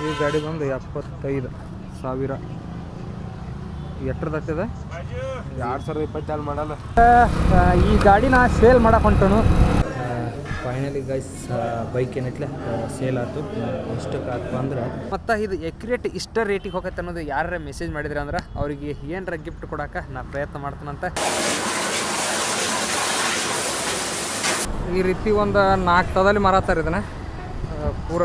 ಈ ಗಾಡಿ ಬಂದು 75,000 ಎಷ್ಟರದಾಗ್ತದೆ 2022 ಮಾಡಲ್ಲ. ಈ ಗಾಡಿನ ಸೇಲ್ ಮಾಡಕ್ಕೆ ಹೊಂಟನು. ಫೈನಲಿ ಗೈಸ್ ಬೈಕ್ ಏನೈತ್ಲೆ ಸೇಲ್ ಆಯ್ತು. ಇಷ್ಟಕ್ಕೆ ಆಯ್ತು ಅಂದ್ರೆ ಮತ್ತು ಇದು ಎಕ್ಯುರೇಟ್ ಇಷ್ಟ ರೇಟಿಗೆ ಹೋಗತ್ತೆ ಅನ್ನೋದು ಯಾರ ಮೆಸೇಜ್ ಮಾಡಿದ್ರೆ ಅಂದ್ರೆ ಅವ್ರಿಗೆ ಏನರ ಗಿಫ್ಟ್ ಕೊಡೋಕೆ ನಾ ಪ್ರಯತ್ನ ಮಾಡ್ತಾನಂತ. ಈ ರೀತಿ ಒಂದು 4 ತದಲ್ಲಿ ಮಾರಾತಾರೆ ಇದನ್ನು ಪೂರ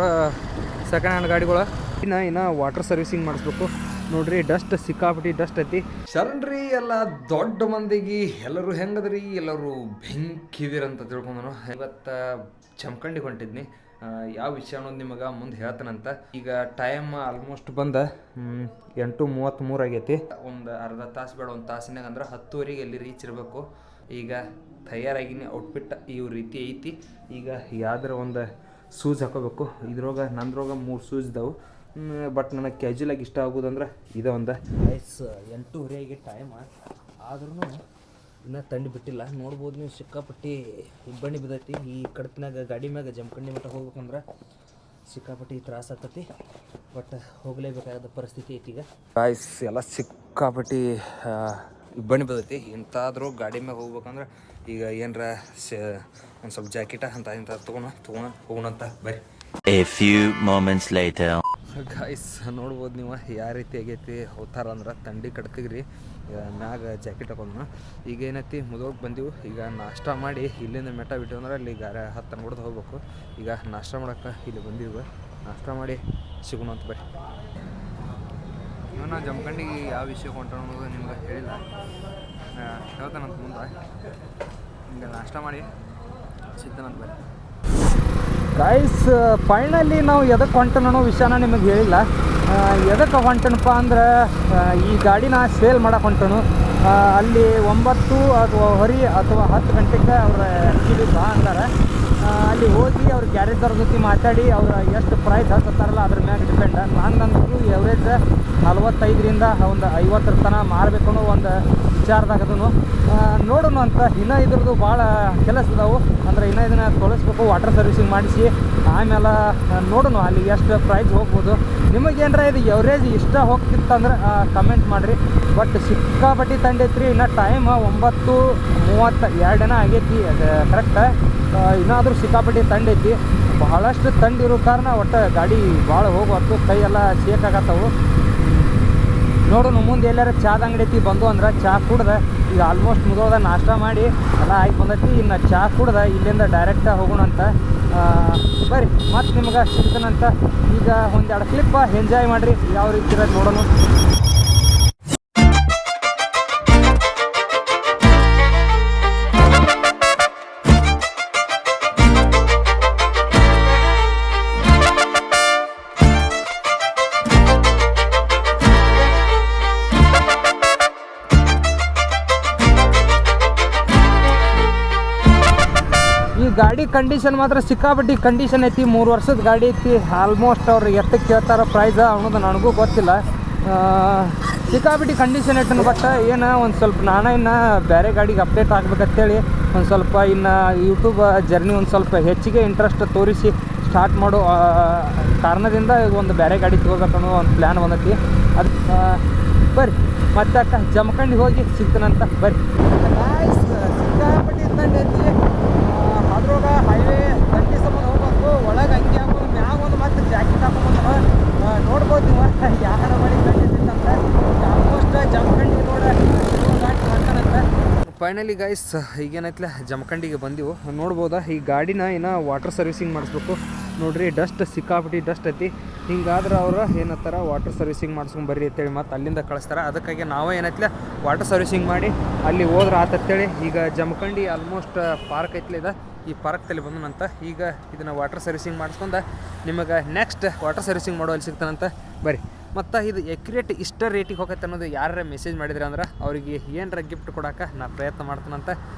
ಸೆಕೆಂಡ್ ಹ್ಯಾಂಡ್ ಗಾಡಿಗಳು. ಇನ್ನು ವಾಟರ್ ಸರ್ವಿಸಿಂಗ್ ಮಾಡಿಸ್ಬೇಕು ನೋಡ್ರಿ. ಡಸ್ಟ್ ಸಿಕ್ಕಾಪಟ್ಟಿ ಡಸ್ಟ್ ಐತಿ. ಶರಣ್ರಿ ಎಲ್ಲ ದೊಡ್ಡ ಮಂದಿಗೆ ಎಲ್ಲರೂ ಹೆಂಗದ್ರಿ, ಎಲ್ಲರೂ ಬೆಂಕಿದಿರಂತ ತಿಳ್ಕೊಂಡನು. ಇವತ್ತು ಜಮಖಂಡಿಗೆ ಹೊಂಟಿದ್ನಿ. ಯಾವ ವಿಷಯ ಅನ್ನೋದು ನಿಮಗೆ ಮುಂದೆ ಹೇಳ್ತಾನಂತ. ಈಗ ಟೈಮ್ ಆಲ್ಮೋಸ್ಟ್ ಬಂದ 8:33 ಆಗೈತಿ. ಒಂದು ಅರ್ಧ ತಾಸು ಬೇಡ, ಒಂದು ತಾಸಿನಾಗ ಅಂದ್ರೆ 10:00 ಎಲ್ಲಿ ರೀಚ್ ಇರಬೇಕು. ಈಗ ತಯಾರಾಗಿನಿ. ಔಟ್ಫಿಟ್ ಈ ರೀತಿ ಐತಿ. ಈಗ ಯಾವ್ದಾರ ಒಂದು ಶೂಸ್ ಹಾಕೋಬೇಕು. ನಂದ್ರಾಗ 3 ಶೂಸ್ ಇದಾವೆ. ಬಟ್ ನನಗೆ ಕ್ಯಾಜುಲಾಗಿ ಇಷ್ಟ ಆಗೋದಂದ್ರೆ ಇದು ಒಂದು. 8:30 ಟೈಮ್ ಆದ್ರೂ ಇನ್ನೂ ತಂಡಿ ಬಿಟ್ಟಿಲ್ಲ. ನೋಡ್ಬೋದು ನೀವು, ಸಿಕ್ಕಾಪಟ್ಟಿ ಇಬ್ಬಣ್ಣಿ ಬಿದ್ದೈತಿ. ಈ ಕಡತಿನಾಗ ಗಾಡಿ ಮ್ಯಾಗ ಜಮಖಂಡಿ ಮಟ್ಟ ಹೋಗ್ಬೇಕಂದ್ರೆ ಸಿಕ್ಕಾಪಟ್ಟಿ ತ್ರಾಸ ಆಗ್ತೈತಿ. ಬಟ್ ಹೋಗಲೇಬೇಕಾದ ಪರಿಸ್ಥಿತಿ ಐತಿ. ಈಗ ಗಾಯ್ಸ್ ಎಲ್ಲ ಸಿಕ್ಕಾಪಟ್ಟಿ ಇಬ್ಬಣ್ಣಿ ಬಿದ್ದೈತಿ. ಇಂಥಾದ್ರೂ ಗಾಡಿ ಮ್ಯಾಗ ಹೋಗ್ಬೇಕಂದ್ರೆ ಈಗ ಏನರ ಒಂದು ಸ್ವಲ್ಪ ಜಾಕೆಟ ಇಂಥ ಹೋಗೋಣಂತ ಬರ್ರಿ. A few moments later. Guys ನೋಡ್ಬೋದು ನೀವು ಯಾವ ರೀತಿ ಆಗೈತಿ. ಹೋಗ್ತಾರ ಅಂದ್ರೆ ತಂಡಿ ಕಡ್ತಿಗ್ರಿ ಮ್ಯಾಗ ಜಾಕೆಟ್ ಹಾಕೊಂಡು. ಈಗ ಏನೈತಿ ಮುದೋಗಿ ಬಂದೀವಿ. ಈಗ ನಾಷ್ಟ ಮಾಡಿ ಇಲ್ಲಿಂದ ಮೆಟ್ಟ ಬಿಟ್ಟು ಅಂದ್ರೆ ಅಲ್ಲಿ ಹತ್ತು ನೋಡ್ದು ಹೋಗ್ಬೇಕು. ಈಗ ನಾಷ್ಟ ಮಾಡೋಕೆ ಇಲ್ಲಿ ಬಂದೀವಿ. ನಾಷ್ಟ ಮಾಡಿ ಸಿಗೋಣ ಅಂತ ಬರ್ರಿ. ನಾನು ಜಮಖಂಡಿಗೆ ಯಾವ ವಿಷಯ ಹೊಂಟ ಅನ್ನೋದು ನಿಮ್ಗೆ ಹೇಳಿಲ್ಲ, ಹೇಳ್ತಾನಂತ ಮುಂದೆ. ಹಿಂಗೆ ನಾಷ್ಟ ಮಾಡಿ ಸಿಗ್ತಾನಂತ ಬರ್ರಿ. ಗೈಸ್ ಫೈನಲಿ ನಾವು ಎದಕ್ಕೆ ಹೊಂಟನ ಅನ್ನೋ ವಿಷಯನ ನಿಮಗೆ ಹೇಳಿಲ್ಲ. ಎದಕ್ಕೆ ಹೊಂಟನಪ್ಪ ಅಂದ್ರೆ ಈ ಗಾಡಿನ ಸೇಲ್ ಮಾಡಕ್ಕೆ ಹೊಂಟನು. ಅಲ್ಲಿ 9 ಅಥವಾ 10 ಗಂಟೆಗೆ ಅವ್ರ ಆ್ಯಕ್ಚುಲಿ ಬಾ ಅಂತಾರೆ. ಅಲ್ಲಿ ಹೋಗಿ ಅವ್ರ ಗ್ಯಾರೇಜ್ದವ್ರ ಜೊತೆ ಮಾತಾಡಿ ಅವ್ರು ಎಷ್ಟು ಪ್ರೈಸ್ ಹಾಕ್ತಾರಲ್ಲ ಅದ್ರ ಮ್ಯಾಗ ಡಿಪೆಂಡ್. ನಂದಂತೂ ಎವರೇಜ್ 45ರಿಂದ ಒಂದು 50 ತನಕ ಮಾರಬೇಕು ಅನ್ನೋ ಒಂದು ವಿಚಾರದಾಗದನು. ನೋಡೋಣ ಅಂತ. ಇನ್ನೂ ಇದ್ರದ್ದು ಭಾಳ ಕೆಲಸ ಇದಾವೆ. ಅಂದರೆ ಇನ್ನೂ ಇದನ್ನು ತೊಳಸ್ಬೇಕು, ವಾಟರ್ ಸರ್ವಿಸಿಂಗ್ ಮಾಡಿಸಿ ಆಮೇಲೆ ನೋಡೋಣ ಅಲ್ಲಿ ಎಷ್ಟು ಪ್ರೈಸ್ ಹೋಗ್ಬೋದು. ನಿಮಗೇನರ ಇದು ಎವರೇಜ್ ಇಷ್ಟ ಹೋಗ್ತಿತ್ತಂದ್ರೆ ಕಮೆಂಟ್ ಮಾಡಿರಿ. ಬಟ್ ಸಿಕ್ಕಾಪಟ್ಟಿ ತಂಡೈತ್ರಿ. ಇನ್ನು ಟೈಮ್ 9:32 ಆಗೈತಿ. ಅದು ಕರೆಕ್ಟ್. ಇನ್ನಾದರೂ ಸಿಕ್ಕಾಪಟ್ಟಿ ತಂಡೈತಿ. ಬಹಳಷ್ಟು ತಂಡಿರೋ ಕಾರಣ ಒಟ್ಟು ಗಾಡಿ ಭಾಳ ಹೋಗುವತ್ತು. ಕೈಯೆಲ್ಲ ಶೇಕ್ ಆಗತ್ತವು. ನೋಡೋಣ ಮುಂದೆ ಎಲ್ಲಾರ ಚಾದ ಅಂಗಡಿ ಐತಿ ಬಂದು ಅಂದ್ರೆ ಚಹಾ ಕುಡ್ದೆ ಈಗ ಆಲ್ಮೋಸ್ಟ್ ಮುಗಿದ ನಾಷ್ಟ ಮಾಡಿ ಎಲ್ಲ ಆಗಿ ಬಂದೈತಿ. ಇನ್ನು ಚಹಾ ಕುಡ್ದೆ ಇಲ್ಲಿಂದ ಡೈರೆಕ್ಟ್ ಹೋಗೋಣಂತ. ಬರ್ರಿ ಮತ್ತು ನಿಮ್ಗೆ ಸಿಗ್ತಾನಂತ. ಈಗ ಒಂದೆರಡು ಕ್ಲಿಪ್ ಎಂಜಾಯ್ ಮಾಡಿರಿ ಯಾವ ರೀತಿ ಇರೋದು ನೋಡೋಣ. ಗಾಡಿ ಕಂಡೀಷನ್ ಮಾತ್ರ ಸಿಕ್ಕಾಪಟ್ಟಿ ಕಂಡೀಷನ್ ಐತಿ. 3 ವರ್ಷದ ಗಾಡಿ ಐತಿ. ಆಲ್ಮೋಸ್ಟ್ ಅವ್ರು ಎಷ್ಟಕ್ಕೆ ಕೇಳ್ತಾರ ಪ್ರೈಸ್ ಅನ್ನೋದು ನನಗೂ ಗೊತ್ತಿಲ್ಲ. ಸಿಕ್ಕಾಪಟ್ಟಿ ಕಂಡೀಷನ್ ಐತನ. ಬಟ್ ಏನು ಒಂದು ಸ್ವಲ್ಪ ನಾನು ಇನ್ನು ಬೇರೆ ಗಾಡಿಗೆ ಅಪ್ಡೇಟ್ ಆಗ್ಬೇಕಂತೇಳಿ ಒಂದು ಸ್ವಲ್ಪ ಇನ್ನು ಯೂಟ್ಯೂಬ್ ಜರ್ನಿ ಒಂದು ಸ್ವಲ್ಪ ಹೆಚ್ಚಿಗೆ ಇಂಟ್ರೆಸ್ಟ್ ತೋರಿಸಿ ಸ್ಟಾರ್ಟ್ ಮಾಡೋ ಕಾರಣದಿಂದ ಒಂದು ಬೇರೆ ಗಾಡಿ ತೊಗೋಬೇಕನ್ನೋ ಒಂದು ಪ್ಲ್ಯಾನ್ ಬಂದೈತಿ. ಅದು ಬರ್ರಿ ಮತ್ತೆ ಅಕ್ಕ ಜಮಖಂಡಿಗೆ ಹೋಗಿ ಸಿಗ್ತಾನಂತ ಬರ್ರಿ. ಸಿಕ್ಕಾಪಟ್ಟಿ ತಂಡೈತಿ. ಅದ್ರಾಗ ಹೈವೇ ದಂಡಿ ಸಂಬಂಧ ಹೋಗ್ಬೇಕು. ಒಳಗೆ ಅಂಗಿ ಹಾಕೊಂಡು ಮ್ಯಾಗ ಒಂದು ಮತ್ತೆ ಜಾಕೆಟ್ ಹಾಕೊಂಡ್ಬಂದ್ರೆ ನೋಡ್ಬೋದು ನೀವು ಯಾರ ಮಾಡಿ ತಂದಿತ್ತಂದ್ರೆ ಆಲ್ಮೋಸ್ಟ್ ಜಮಖಂಡಿಗೆ ಗಾಡಿ. ಫೈನಲಿ ಗೈಸ್ ಈಗೇನೈತ್ಲೆ ಜಮಖಂಡಿಗೆ ಬಂದೆವು. ನೋಡ್ಬೋದಾ ಈ ಗಾಡಿನ ಇನ್ನು ವಾಟರ್ ಸರ್ವಿಸಿಂಗ್ ಮಾಡಿಸ್ಬೇಕು. ನೋಡ್ರಿ ಡಸ್ಟ್ ಸಿಕ್ಕಾಪಟ್ಟಿ ಡಸ್ಟ್ ಐತಿ. ಹಿಂಗಾದ್ರೆ ಅವರು ಏನತ್ತಾರ ವಾಟರ್ ಸರ್ವಿಸಿಂಗ್ ಮಾಡಿಸ್ಕೊಂಡು ಬರ್ರಿ ಅಂತೇಳಿ ಮತ್ತು ಅಲ್ಲಿಂದ ಕಳಿಸ್ತಾರೆ. ಅದಕ್ಕಾಗಿ ನಾವೇ ಏನೈತ್ಲೆ ವಾಟರ್ ಸರ್ವಿಸಿಂಗ್ ಮಾಡಿ ಅಲ್ಲಿ ಹೋದ್ರೆ ಆತಂತೇಳಿ ಈಗ ಜಮಖಂಡಿ ಆಲ್ಮೋಸ್ಟ್ ಪಾರ್ಕ್ ಐತ್ಲೆ ಇದೆ. ಈ ಪಾರ್ಕ್ದಲ್ಲಿ ಬಂದನಂತ. ಈಗ ಇದನ್ನು ವಾಟರ್ ಸರ್ವಿಸಿಂಗ್ ಮಾಡಿಸ್ಕೊಂಡು ನಿಮಗೆ ನೆಕ್ಸ್ಟ್ ವಾಟರ್ ಸರ್ವಿಸಿಂಗ್ ಮಾಡೋ ಅಲ್ಲಿ ಸಿಗ್ತಾನಂತ ಬರ್ರಿ. ಮತ್ತು ಇದು ಎಕ್ಯುರೇಟ್ ಇಷ್ಟ ರೇಟಿಗೆ ಹೋಗತ್ತೆ ಅನ್ನೋದು ಯಾರ ಮೆಸೇಜ್ ಮಾಡಿದ್ರೆ ಅಂದ್ರೆ ಅವ್ರಿಗೆ ಏನರ ಗಿಫ್ಟ್ ಕೊಡೋಕೆ ನಾ ಪ್ರಯತ್ನ ಮಾಡ್ತಾನಂತ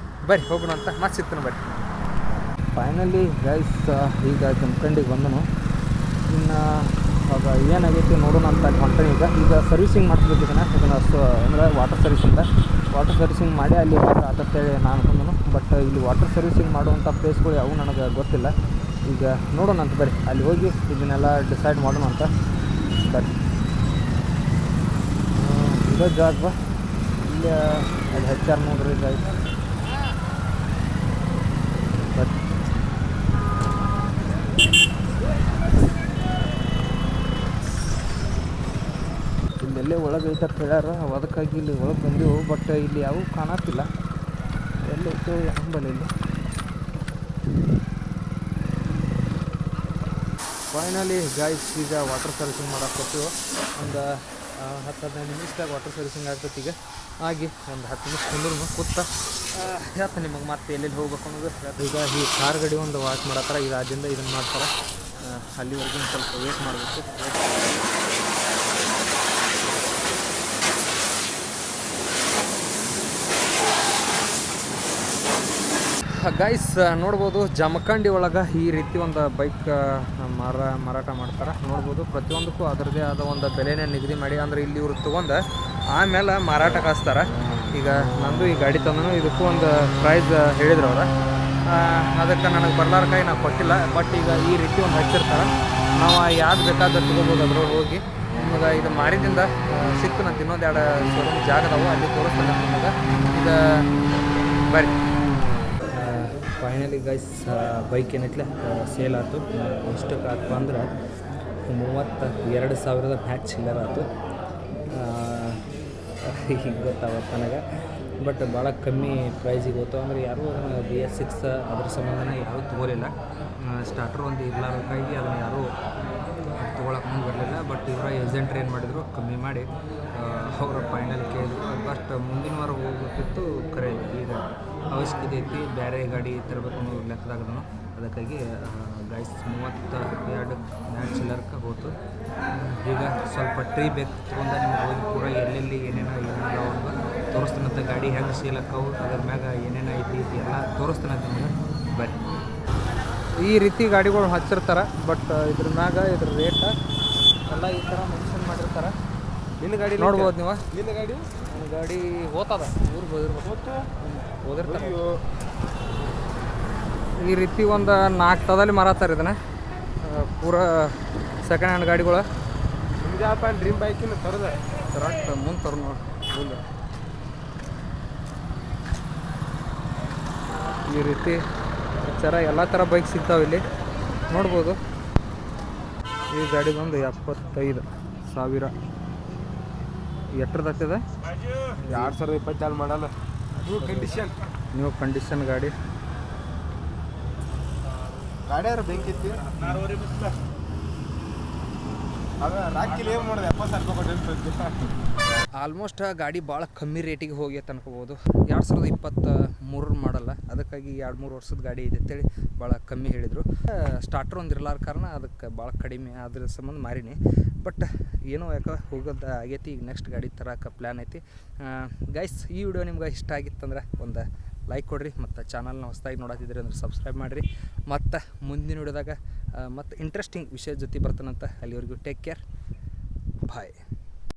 ಬರ್ರಿ ಹೋಗೋಣ ಅಂತ ಮತ್ತೆ ಸಿಗ್ತಾನೆ ಬರ್ರಿ. ಫೈನಲಿ ಗೈಸ್ ಈಗ ಜಮಖಂಡಿಗೆ ಬಂದನು. ಇನ್ನು ಆಗ ಏನಾಗೈತಿ ನೋಡೋಣ ಅಂತ ಹೊಂಟನೆ. ಈಗ ಸರ್ವಿಸಿಂಗ್ ಮಾಡಿಸ್ಬೇಕು ಇದನ್ನು ಅಂದರೆ ವಾಟರ್ ಸರ್ವಿಸಿಂಗ್ ಮಾಡಿ ಅಲ್ಲಿ ಹೋದ್ರೆ ಆತಂತೇಳಿ ನಾನು ಅನ್ಕೊಂಡನು. ಬಟ್ ಇಲ್ಲಿ ವಾಟರ್ ಸರ್ವಿಸಿಂಗ್ ಮಾಡುವಂಥ ಪ್ಲೇಸ್ಗಳು ಯಾವುವು ನನಗೆ ಗೊತ್ತಿಲ್ಲ. ಈಗ ನೋಡೋಣ ಅಂತ ಬರ್ರಿ ಅಲ್ಲಿ ಹೋಗಿ ಇದನ್ನೆಲ್ಲ ಡಿಸೈಡ್ ಮಾಡೋಣ ಅಂತ. ಬರ್ರಿ. ಇದೇ ಜಾಗ ಬಾ ಇಲ್ಲಿ ಅದು ಹೆಚ್ಚಾರು ನೋಡ್ರಿ ಗಾಯ್ಸ್. ಬರ್ರಿ. ಇಲ್ಲೆಲ್ಲೇ ಒಳಗೆ ಐತೆ ಹೇಳ್ಯಾರ, ಅದಕ್ಕಾಗಿ ಇಲ್ಲಿ ಒಳಗೆ ಬಂದೆವು. ಬಟ್ ಇಲ್ಲಿ ಯಾವೂ ಕಾಣತ್ತಿಲ್ಲ, ಎಲ್ಲೈತೋ ಅಂಬಲ್ಲ ಇಲ್ಲಿ. ಫೈನಲಿ ಗಾಯ್ಸ್ ಈಗ ವಾಟರ್ ಸರ್ವಿಸಿಂಗ್ ಮಾಡಕ್ಕೆ ಒಂದು 10-15 ನಿಮಿಷದಾಗ ವಾಟರ್ ಸರ್ವಿಸಿಂಗ್ ಆಗ್ತೈತಿ. ಈಗ ಆಗಿ ಒಂದು 10 ನಿಮಿಷ ಕುಂದ್ರು ಕೂತ ಹೇಳ್ತಾನೆ ನಿಮಗೆ ಮತ್ತೆ ಎಲ್ಲೆಲ್ಲಿ ಹೋಗ್ಬೇಕು ಅನ್ನೋದು. ಈಗ ಈ ಕಾರ್ ಗಾಡಿ ಒಂದು ವಾಶ್ ಮಾಡತ್ತಾರ, ಇದು ಆದ್ದರಿಂದ ಇದನ್ನು ಮಾಡ್ತಾರೆ. ಅಲ್ಲಿವರೆಗೂ ಸ್ವಲ್ಪ ವೇಟ್ ಮಾಡಬೇಕು. ಗೈಸ್ ನೋಡ್ಬೋದು ಜಮಖಂಡಿ ಒಳಗೆ ಈ ರೀತಿ ಒಂದು ಬೈಕ್ ಮಾರಾಟ ಮಾಡ್ತಾರೆ. ನೋಡ್ಬೋದು ಪ್ರತಿಯೊಂದಕ್ಕೂ ಅದರದೇ ಆದ ಒಂದು ಬೆಲೆನೇ ನಿಗದಿ ಮಾಡಿ, ಅಂದರೆ ಇಲ್ಲಿ ಇವ್ರು ತೊಗೊಂಡು ಆಮೇಲೆ ಮಾರಾಟಕ್ಕೆ ಹಾಸ್ತಾರೆ. ಈಗ ನಂದು ಈ ಗಾಡಿ ತಂದನು, ಇದಕ್ಕೂ ಒಂದು ಪ್ರೈಸ್ ಹೇಳಿದ್ರು ಅವ್ರು. ಅದಕ್ಕೆ ನನಗೆ ಬರ್ಲಾರ್ಕಾಯಿ ನಾವು ಕೊಟ್ಟಿಲ್ಲ. ಬಟ್ ಈಗ ಈ ರೀತಿ ಒಂದು ಹಚ್ಚಿರ್ತಾರೆ, ನಾವು ಯಾವ್ದು ಬೇಕಾದ್ರೆ ತೊಗೋಬೋದು ಅದ್ರೊಳಗೆ ಹೋಗಿ. ನಿಮಗೆ ಇದು ಮಾರಿದಿಂದ ಸಿಕ್ತು ನಂದು ಇನ್ನೊಂದು 2 ಶೋರೂಮ್ ಜಾಗದವು, ಅಲ್ಲಿ ತೋರಿಸ್ತಲ್ಲ ನಿಮಗೆ. ಇದು ಬರ್ರಿ. ಫೈನಲಿ ಗೈಸ್ ಬೈಕ್ ಏನೈತ್ಲೆ ಸೇಲ್ ಆಯ್ತು. ಎಷ್ಟಕ್ಕೆ ಆಯ್ತು ಅಂದ್ರೆ 32,000 ಮ್ಯಾಚ್ ಚಿಲ್ಲರ್ ಆಯ್ತು. ಈಗ ಗೊತ್ತಾಗುತ್ತೆ ನನಗೆ. ಬಟ್ ಭಾಳ ಕಮ್ಮಿ ಪ್ರೈಸಿಗೆ ಹೋಯ್ತು. ಅಂದರೆ ಯಾರೂ BS6 ಅದ್ರ ಸಂಬಂಧನ ಯಾರೂ ತೊಗೊಲಿಲ್ಲ. ಸ್ಟಾರ್ಟರ್ ಒಂದು ಇರ್ಲಾರ್ಕಾಗಿ ಅದನ್ನು ಯಾರೂ ತೊಗೊಳಕ್ಕೆ ಮುಂದೆ ಬರಲಿಲ್ಲ. ಬಟ್ ಇವರ ಏಜೆಂಟ್ರು ಏನು ಮಾಡಿದರು, ಕಮ್ಮಿ ಮಾಡಿ ಅವರ ಫೈನಲ್ ಕೇಳಿದ್ರು. ಬಟ್ ಮುಂದಿನ ವಾರ ಹೋಗ್ಬೇಕಿತ್ತು, ಖರೆ ಈಗ ಅವಶ್ಯಕತೆ ಐತಿ, ಬೇರೆ ಗಾಡಿ ತರಬೇಕು ಅನ್ನೋ ಲೆಕ್ಕದಾಗನು. ಅದಕ್ಕಾಗಿ ಗೈಸ್ 32 ಮ್ಯಾಚ್ ಚಿಲ್ಲರ್ಗೆ ಹೋಯ್ತು. ಈಗ ಸ್ವಲ್ಪ ಟ್ರೀ ಬೇಕು ತೊಗೊಂಡು ನಿಮ್ಗೆ ಹೋಗಿ ಪೂರ ಎಲ್ಲೆಲ್ಲಿ ಏನೇನು ಅವ್ರಿಗೆ ತೋರಿಸ್ತಾನಂತ, ಗಾಡಿ ಹೆಂಗೆ ಸೇಲ್ ಆಕ್ಕವು, ಅದ್ರ ಮ್ಯಾಗ ಏನೇನು ಐತಿ ಎಲ್ಲ ತೋರಿಸ್ತಾನಂತ ನಿಮಗೆ. ಬರ್ರಿ. ಈ ರೀತಿ ಗಾಡಿಗಳು ಹಚ್ಚಿರ್ತಾರೆ. ಬಟ್ ಇದ್ರ ಮ್ಯಾಗ ಇದ್ರ ರೇಟ್ ಎಲ್ಲ ಈ ಥರ ಮೆನ್ಷನ್ ಮಾಡಿರ್ತಾರೆ. ನಿನ್ನ ಗಾಡಿ ನೋಡ್ಬೋದು ನೀವು. ನಿನ್ನ ಗಾಡಿ ನನ್ನ ಗಾಡಿ ಹೋಗ್ತದ, ಊರಿಗೆ ಹೋದಿರ್ತಾರೆ. ಈ ರೀತಿ ಒಂದು 4 ತದಲ್ಲಿ ಮಾರಾತಾರೆ ಇದನ್ನು, ಪೂರ ಸೆಕೆಂಡ್ ಹ್ಯಾಂಡ್ ಗಾಡಿಗಳು. ನಿಮ್ದು ಯಾವಪ್ಪ ಡ್ರೀಮ್ ಬೈಕಿನ ತರದ ಕರೆಕ್ಟ್ ಮುಂದೆ ತರು ನೋಡಿ. ಈ ರೀತಿ ಎಲ್ಲ ಥರ ಬೈಕ್ ಸಿಗ್ತಾವೆ ಇಲ್ಲಿ ನೋಡ್ಬೋದು. ಈ ಗಾಡಿಗೊಂದು 75,000 ಎಷ್ಟರದಾಗ್ತದೆ. 2024 ಮಾಡಲ್ಲ, ನ್ಯೂ ಕಂಡೀಷನ್ ಗಾಡಿ. ಯಾರು ಬೆಂಕಿ ಇತ್ತು ರಾಕಿಲಿ ಏನು ಮಾಡಿದೆ 70,000 ಆಲ್ಮೋಸ್ಟ್ ಗಾಡಿ ಭಾಳ ಕಮ್ಮಿ ರೇಟಿಗೆ ಹೋಗಿ ಅನ್ಕೋಬೋದು. 2023 ಮಾಡಲ್ಲ, ಅದಕ್ಕಾಗಿ 2-3 ವರ್ಷದ ಗಾಡಿ ಇದೆ ಅಂತೇಳಿ ಭಾಳ ಕಮ್ಮಿ ಹೇಳಿದರು. ಸ್ಟಾರ್ಟರ್ ಒಂದು ಇರಲಾರ ಕಾರಣ ಅದಕ್ಕೆ ಭಾಳ ಕಡಿಮೆ ಅದ್ರ ಸಂಬಂಧ ಮಾರಿನಿ. ಬಟ್ ಏನೋ ಯಾಕೆ ಹೋಗೋದು ಆಗೈತಿ. ಈಗ ನೆಕ್ಸ್ಟ್ ಗಾಡಿ ತರಕ್ಕೆ ಪ್ಲ್ಯಾನ್ ಐತಿ. ಗೈಸ್ ಈ ವಿಡಿಯೋ ನಿಮ್ಗೆ ಇಷ್ಟ ಆಗಿತ್ತಂದ್ರೆ ಒಂದು ಲೈಕ್ ಕೊಡಿರಿ, ಮತ್ತು ಚಾನಲ್ನ ಹೊಸದಾಗಿ ನೋಡತ್ತಿದ್ರಿ ಅಂದ್ರೆ ಸಬ್ಸ್ಕ್ರೈಬ್ ಮಾಡಿರಿ. ಮತ್ತು ಮುಂದಿನ ವಿಡಿಯೋದಾಗ ಮತ್ತು ಇಂಟ್ರೆಸ್ಟಿಂಗ್ ವಿಷಯದ ಜೊತೆ ಬರ್ತಾನಂತ. ಅಲ್ಲಿವರೆಗೂ ಟೇಕ್ ಕೇರ್, ಬಾಯ್.